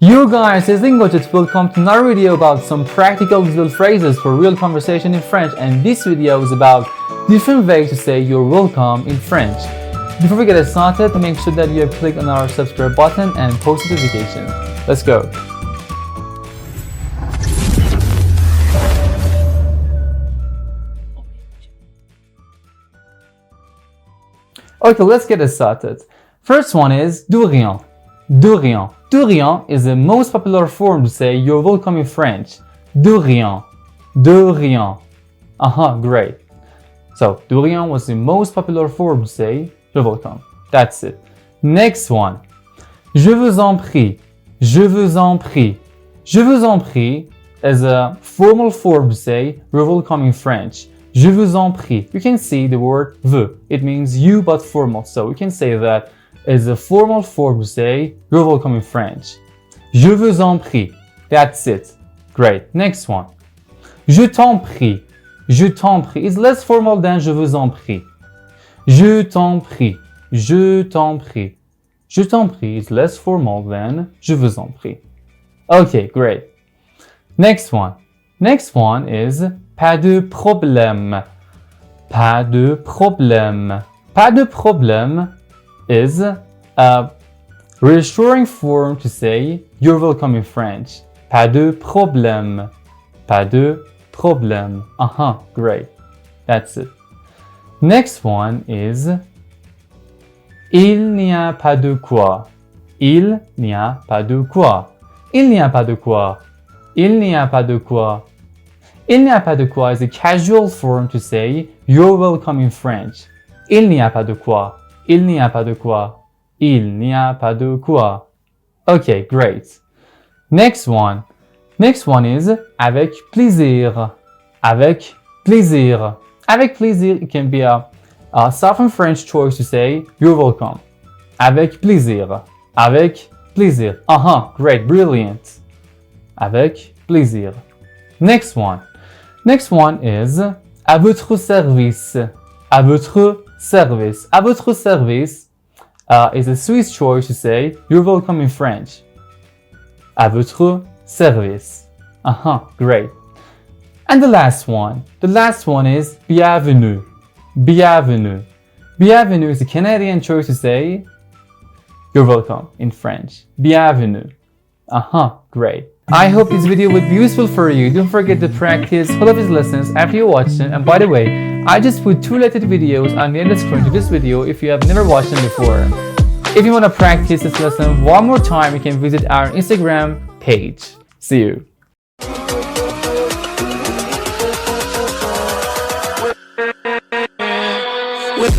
Yo guys, it's LingoJet. Welcome to another video about some practical visual phrases for real conversation in French, and this video is about different ways to say you're welcome in French. Before we get started, make sure that you have clicked on our subscribe button and post notification. Let's go. Okay, let's get started. First one is de rien. De rien. De rien is the most popular form to say you're welcome in French. De rien. De rien. Great. So, de rien was the most popular form to say you're welcome. That's it. Next one. Je vous en prie. Je vous en prie. Je vous en prie is a formal form to say you're welcome in French. Je vous en prie. You can see the word vous. It means you but formal. So we can say that is a formal form to say you're welcome in French. Je vous en prie. That's it. Great. Next one. Je t'en prie. Je t'en prie is less formal than je vous en prie. Je t'en prie. Je t'en prie. Je t'en prie is less formal than je vous en prie. Okay, great. Next one. Next one is pas de problème. Pas de problème. Pas de problème is a reassuring form to say you're welcome in French. Pas de problème. Pas de problème. Great. That's it. Next one is il n'y a pas de quoi. Il n'y a pas de quoi. Il n'y a pas de quoi. Il n'y a pas de quoi. Il n'y a pas de quoi is a casual form to say you're welcome in French. Il n'y a pas de quoi. Il n'y a pas de quoi. Il n'y a pas de quoi. Okay, great. Next one. Next one is avec plaisir. Avec plaisir. Avec plaisir, it can be a Southern French choice to say you're welcome. Avec plaisir. Avec plaisir. Great, brilliant. Avec plaisir. Next one. Next one is à votre service. À votre service. À votre service is a Swiss choice to say you're welcome in French. À votre service. Great. And the last one. The last one is bienvenue. Bienvenue. Bienvenue is a Canadian choice to say you're welcome in French. Bienvenue. Great. I hope this video would be useful for you. Don't forget to practice all of these lessons after you watch them. And by the way, I just put 2 related videos on the end of the screen to this video if you have never watched them before. If you want to practice this lesson one more time, you can visit our Instagram page. See you. With